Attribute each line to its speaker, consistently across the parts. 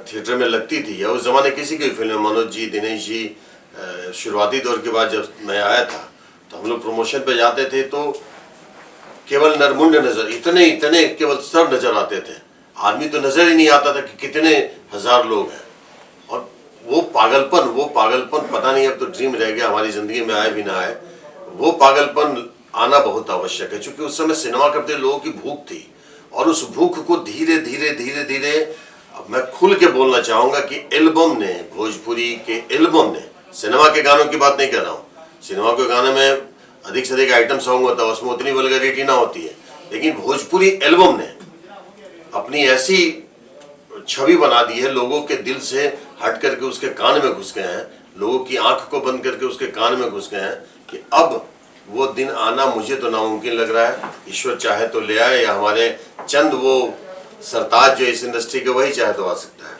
Speaker 1: Theatre में लगती थी, या उस ज़माने किसी की फिल्म, मनोज जी, दिनेश जी, शुरुआती दौर के बाद जब मैं आया था तो हम लोग प्रमोशन पे जाते थे तो केवल नरमुंड नजर, इतने इतने केवल सर नजर आते थे, आदमी तो नजर ही नहीं आता था कि कितने हजार लोग हैं। और वो पागलपन पता नहीं, अब तो ड्रीम रह गया, हमारी जिंदगी में आए भी ना आए, वो पागलपन आना बहुत आवश्यक है, क्योंकि उस समय सिनेमा करते लोगों की भूख थी, और उस भूख को धीरे धीरे अब मैं खुल के बोलना चाहूंगा कि एल्बम ने, भोजपुरी के एल्बम ने, सिनेमा के गानों की बात नहीं कर रहा हूँ, सिनेमा के गाने में अधिक से अधिक आइटम सॉन्ग होता है, उसमें उतनी वल्गैरिटी ना होती है, लेकिन भोजपुरी एल्बम ने अपनी ऐसी छवि बना दी है, लोगों के दिल से हट करके उसके कान में घुस गए हैं, लोगों की आंख को बंद करके उसके कान में घुस गए हैं, कि अब वो दिन आना मुझे तो नामुमकिन लग रहा है। ईश्वर चाहे तो ले आए, या हमारे चंद वो सरताज जो इस इंडस्ट्री के, वही चाहे तो आ सकता है।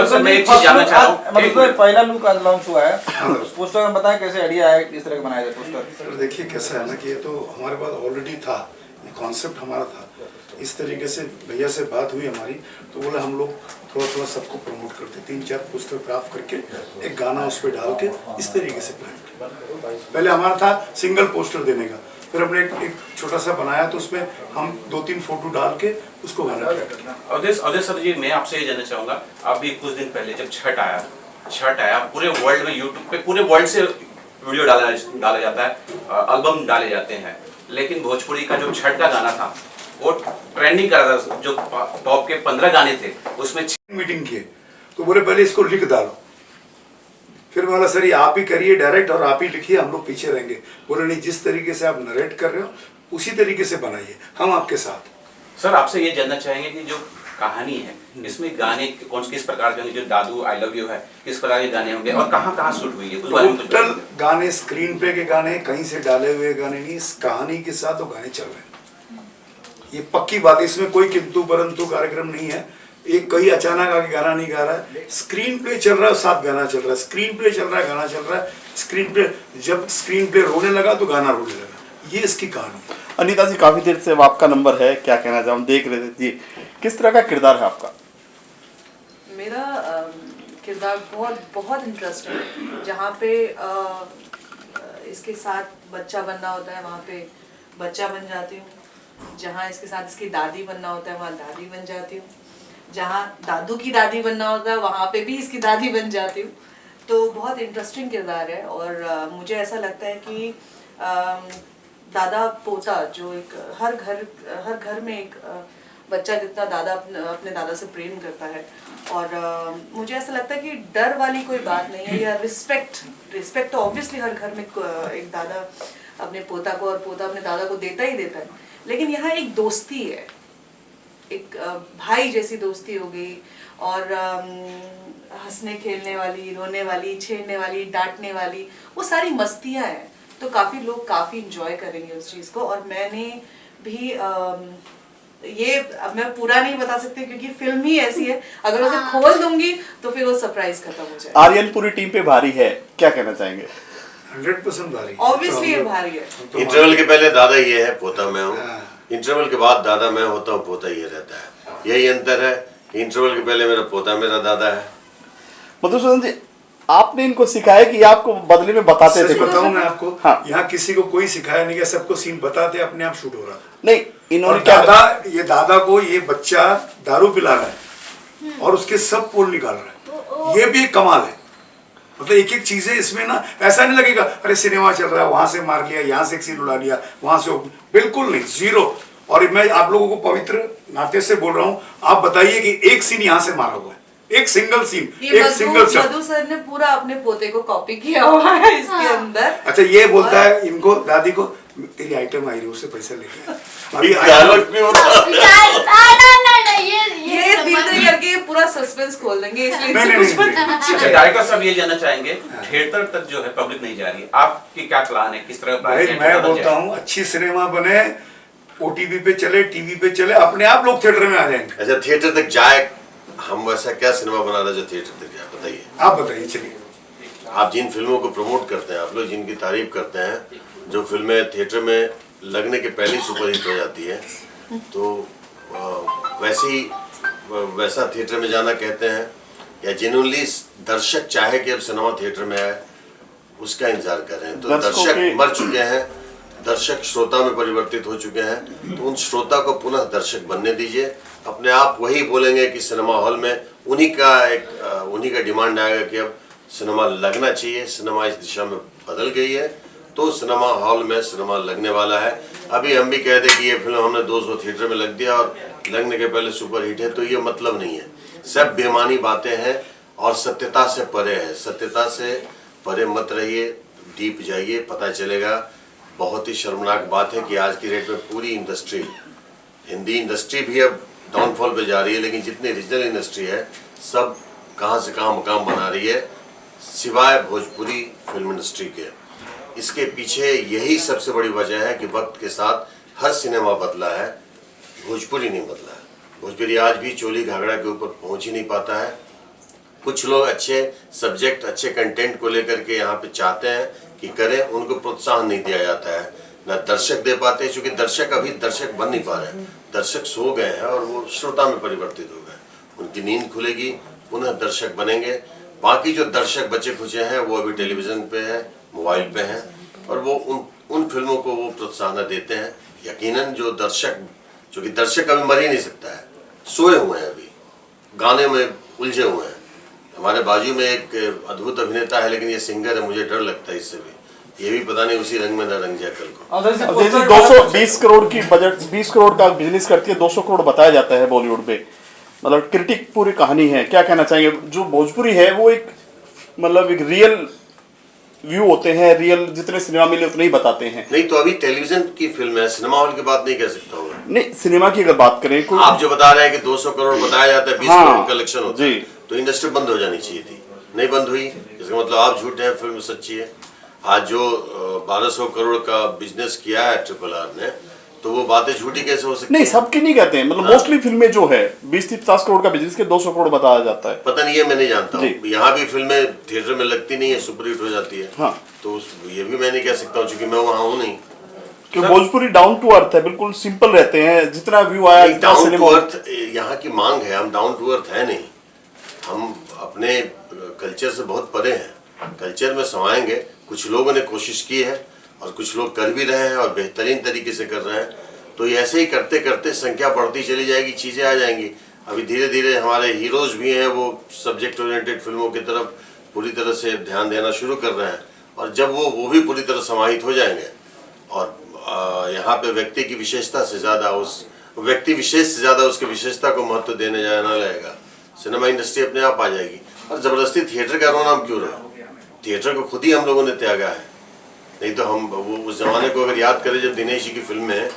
Speaker 2: सर मैं एक चीज जानना चाह रहा हूं,
Speaker 3: मतलब पहला लुक आज लॉन्च हुआ है, पोस्टर में बताएं कैसे आइडिया है, किस तरह का बनाया जाए पोस्टर।
Speaker 4: देखिए कैसा है ना कि ये तो हमारे पास ऑलरेडी था, ये कॉन्सेप्ट हमारा था, इस तरीके से भैया से बात हुई हमारी, तो बोले हम लोग थोड़ा सबको प्रमोट करते, 3-4 पोस्टर क्राफ्ट करके एक गाना उस पर डाल के इस तरीके से प्लान किया। पहले हमारा था सिंगल पोस्टर देने का, फिर हमने एक छोटा सा बनाया तो उसमें हम 2-3 फोटो डाल के उसको गाना किया।
Speaker 2: अवधेश सर जी, मैं आपसे ये जानना चाहूंगा, अभी कुछ दिन पहले जब छठ आया पूरे वर्ल्ड में, यूट्यूब पे पूरे वर्ल्ड से वीडियो डाला जाता है, एल्बम डाले जाते हैं, लेकिन भोजपुरी का जो छठ का गाना था वो ट्रेंडिंग कर रहा था, जो टॉप के 15 गाने थे उसमें
Speaker 4: मीटिंग किए तो बोले पहले इसको लिख डालो, फिर बोला सर ये आप ही करिए डायरेक्ट और आप ही लिखिए, हम लोग पीछे रहेंगे। बोले नहीं, जिस तरीके से आप नरेट कर रहे हो उसी तरीके से बनाइए, हम आपके साथ।
Speaker 2: सर आपसे ये जानना चाहेंगे कि जो कहानी है इसमें गाने किस प्रकार के होंगे, जो दादू आई लव यू है किस प्रकार के गाने होंगे और कहाँ शूट हुई है, उस बारे में
Speaker 4: टोटल गाने स्क्रीन पे के गाने, कहीं से डाले हुए गाने नहीं, इस कहानी के साथ वो गाने चल रहे हैं, ये पक्की बात है, इसमें कोई किंतु परंतु कार्यक्रम नहीं है, एक कहीं अचानक आके गाना नहीं गा रहा है, स्क्रीन प्ले चल रहा है साथ गाना चल रहा है, स्क्रीन प्ले चल रहा है गाना चल रहा है, स्क्रीन प्ले जब स्क्रीन प्ले रोने लगा तो गाना रोने लगा, ये इसकी कहानी।
Speaker 5: अनीता जी, काफी देर से आपका नंबर है, क्या कहना चाहूँ, देख रहे थे जी, किस तरह का किरदार है आपका?
Speaker 6: मेरा किरदार बहुत इंटरेस्टिंग है, जहाँ पे इसके साथ बच्चा बनना होता है वहाँ पे बच्चा बन जाती हूँ, जहाँ इसके साथ इसकी दादी बनना होता है वहाँ दादी बन जाती हूँ, जहाँ दादू की दादी बनना होता है वहाँ पे भी इसकी दादी बन जाती हूँ। तो बहुत इंटरेस्टिंग किरदार है, और मुझे ऐसा लगता है कि दादा पोता जो एक हर घर में एक बच्चा जितना दादा अपने दादा से प्रेम करता है, और मुझे ऐसा लगता है कि डर वाली कोई बात नहीं है, या रिस्पेक्ट तो ऑब्वियसली हर घर में एक दादा अपने पोता को और पोता अपने दादा को देता ही देता है, लेकिन यहाँ एक दोस्ती है, एक भाई जैसी दोस्ती हो गई, और हंसने खेलने वाली, रोने वाली, छेड़ने वाली, डांटने वाली, वो सारी मस्तियाँ हैं, तो काफ़ी लोग काफ़ी इंजॉय करेंगे उस चीज़ को। और मैंने भी ये अब मैं पूरा नहीं बता सकती क्योंकि फिल्म ही ऐसी है, अगर उसे खोल दूंगी तो फिर वो सरप्राइज खत्म हो जाएगा।
Speaker 5: आर्यन पूरी टीम पे भारी है, क्या कहना चाहेंगे?
Speaker 4: 100% भारी,
Speaker 6: ऑब्वियसली ये भारी है।
Speaker 1: इंटरवल के पहले दादा ये है, पोता मैं हूँ, इंटरवल के बाद दादा मैं होता हूँ, पोता ये रहता है, यही अंतर है। इंटरवल के पहले मेरा पोता मेरा दादा है।
Speaker 5: मधुसूदन जी, आपने इनको सिखाया कि आपको बदले में बताते थे?
Speaker 4: बताऊं मैं आपको,
Speaker 5: हाँ।
Speaker 4: यहाँ किसी को कोई सिखाया नहीं गया, सबको सीन बताते अपने आप शूट हो रहा था।
Speaker 5: नहीं, इन्होंने
Speaker 4: दादा को ये बच्चा दारू पिला रहा है और उसके सब पोल निकाल रहा है, ये भी एक कमाल है। मतलब एक एक चीजें इसमें ना, ऐसा नहीं लगेगा अरे सिनेमा चल रहा है वहां से मार लिया, यहाँ से एक सीन उड़ा लिया, वहां से, बिल्कुल नहीं, जीरो। और मैं आप लोगों को पवित्र नाते से बोल रहा हूँ, आप बताइए कि एक सीन यहाँ से मारा हुआ है, एक सिंगल सीन, एक सिंगल शॉट।
Speaker 6: मधु सर ने पूरा अपने पोते को कॉपी किया हुआ है इसके अंदर।
Speaker 4: अच्छा, ये बोलता है इनको, दादी को, तेरी आइटम आई रही उससे पैसा लेके अभी
Speaker 1: डायलॉग भी होता है,
Speaker 6: ये धीरे करके पूरा सस्पेंस खोल देंगे, इसलिए
Speaker 2: डायरेक्टर साहब ये जानना चाहेंगे, थिएटर तक जो है पब्लिक नहीं जा रही, आपकी क्या प्लान है, किस तरह
Speaker 4: भाई मैं बोलता हूँ अच्छी सिनेमा बने, ओटीवी पे चले, टीवी पे चले, अपने आप लोग थिएटर में आ जाएंगे।
Speaker 1: अच्छा, थिएटर तक जाए, हम वैसा क्या सिनेमा बना रहे जो थिएटर तक जाए, बताइए
Speaker 4: आप, बताइए। चलिए,
Speaker 1: आप जिन फिल्मों को प्रमोट करते हैं, आप लोग जिनकी तारीफ करते हैं, जो फिल्में थिएटर में लगने के पहले सुपरहिट हो जाती है, तो वैसी वैसा थिएटर में जाना कहते हैं, या जेन्युइनली दर्शक चाहे कि अब सिनेमा थिएटर में आए, उसका इंतजार कर रहे हैं। तो
Speaker 5: दर्शकों
Speaker 1: दर्शक
Speaker 5: के-
Speaker 1: मर चुके हैं, दर्शक श्रोता में परिवर्तित हो चुके हैं, तो उन श्रोता को पुनः दर्शक बनने दीजिए। अपने आप वही बोलेंगे कि सिनेमा हॉल में उन्हीं का डिमांड आएगा कि अब सिनेमा लगना चाहिए, सिनेमा इस दिशा में बदल गई है, तो सिनेमा हॉल में सिनेमा लगने वाला है। अभी हम भी कह दें कि ये फिल्म हमने 200 थिएटर में लग दिया और लगने के पहले सुपर हिट है, तो ये मतलब नहीं है। सब बेमानी बातें हैं और सत्यता से परे है। सत्यता से परे मत रहिए, डीप जाइए, पता चलेगा। बहुत ही शर्मनाक बात है कि आज की डेट में पूरी इंडस्ट्री, हिंदी इंडस्ट्री भी अब डाउनफॉल पे जा रही है, लेकिन जितनी रीजनल इंडस्ट्री है सब कहाँ से कहाँ मुकाम बना रही है, सिवाय भोजपुरी फिल्म इंडस्ट्री के। इसके पीछे यही सबसे बड़ी वजह है कि वक्त के साथ हर सिनेमा बदला है, भोजपुरी नहीं बदला है। भोजपुरी आज भी चोली घाघरा के ऊपर पहुंच ही नहीं पाता है। कुछ लोग अच्छे सब्जेक्ट, अच्छे कंटेंट को लेकर के यहाँ पे चाहते हैं कि करें, उनको प्रोत्साहन नहीं दिया जाता है, ना दर्शक दे पाते, क्योंकि दर्शक अभी दर्शक बन नहीं पा रहे। दर्शक सो गए हैं और वो श्रोता में परिवर्तित हो गए। उनकी नींद खुलेगी, पुनः दर्शक बनेंगे। बाकी जो दर्शक बचे खुचे हैं वो अभी टेलीविजन पे है, मोबाइल पे हैं, और वो उन फिल्मों को वो प्रोत्साहन देते हैं। यकीनन जो कि दर्शक अभी मर ही नहीं सकता है, सोए हुए हैं, अभी गाने में उलझे हुए हैं। हमारे बाजू में एक अद्भुत अभिनेता है, लेकिन ये सिंगर है, मुझे डर लगता है इससे भी। ये भी पता नहीं उसी रंग में न रंग जाए कल को।
Speaker 3: और जैसे
Speaker 5: अब
Speaker 3: पोस्टर
Speaker 5: जैसे
Speaker 3: डाला
Speaker 5: 220 करोड़ की बजट, 20 करोड़ का बिजनेस करती है, 200 करोड़ बताया जाता है बॉलीवुड में। मतलब क्रिटिक पूरी कहानी है, क्या कहना चाहेंगे? जो भोजपुरी है वो एक मतलब एक रियल व्यू होते हैं, रियल जितने सिनेमा मिले उतने ही बताते हैं।
Speaker 1: नहीं तो अभी टेलीविजन की फिल्म है, सिनेमा हॉल की बात नहीं कह सकता हूँ।
Speaker 5: नहीं, सिनेमा की अगर बात करें कोई,
Speaker 1: आप जो बता रहे हैं कि 200 करोड़ बताया जाता है, 20
Speaker 5: हाँ,
Speaker 1: करोड़ कलेक्शन होता है,
Speaker 5: जी।
Speaker 1: तो इंडस्ट्री बंद हो जानी चाहिए थी, नहीं बंद हुई। इसका मतलब आप झूठे हैं, फिल्म सच्ची है। आज जो 1200 करोड़ का बिजनेस किया है RRR ने, तो वो बातें झूठी कैसे हो सकती
Speaker 5: नहीं
Speaker 1: है?
Speaker 5: सबकी नहीं कहते हैं, मतलब मोस्टली फिल्में जो है 20-50 करोड़ का बिजनेस के 200 करोड़ बताया जाता है।
Speaker 1: पता नहीं है, मैं नहीं जानता हूँ।
Speaker 5: जी।
Speaker 1: यहाँ भी फिल्में थिएटर में लगती नहीं है, सुपरहिट हो जाती है।
Speaker 5: हाँ।
Speaker 1: तो ये भी मैं नहीं कह सकता हूँ, क्योंकि मैं वहाँ हूँ नहीं।
Speaker 5: क्योंकि भोजपुरी डाउन टू अर्थ है, बिल्कुल सिंपल रहते हैं। जितना व्यू आया, जितना
Speaker 1: डाउन टू
Speaker 5: सिनेमा,
Speaker 1: अर्थ यहाँ की मांग है, हम डाउन टू अर्थ है नहीं। हम अपने कल्चर से बहुत परे हैं, कल्चर में समाएंगे। कुछ लोगों ने कोशिश की है और कुछ लोग कर भी रहे हैं और बेहतरीन तरीके से कर रहे हैं। तो ये ऐसे ही करते करते संख्या बढ़ती चली जाएगी, चीज़ें आ जाएंगी। अभी धीरे धीरे हमारे हीरोज भी हैं, वो सब्जेक्ट ओरिएंटेड फिल्मों की तरफ पूरी तरह से ध्यान देना शुरू कर रहे हैं। और जब वो भी पूरी तरह समाहित हो जाएंगे और यहाँ पे व्यक्ति की विशेषता से ज़्यादा व्यक्ति विशेष से ज़्यादा उसकी विशेषता को महत्व देने जाना लगेगा, सिनेमा इंडस्ट्री अपने आप आ जाएगी। और ज़बरदस्ती थिएटर का रोना हम क्यों रहे? थिएटर को खुद ही हम लोगों ने त्यागा है। नहीं तो हम वो उस जमाने को अगर याद करें जब दिनेश जी की फिल्में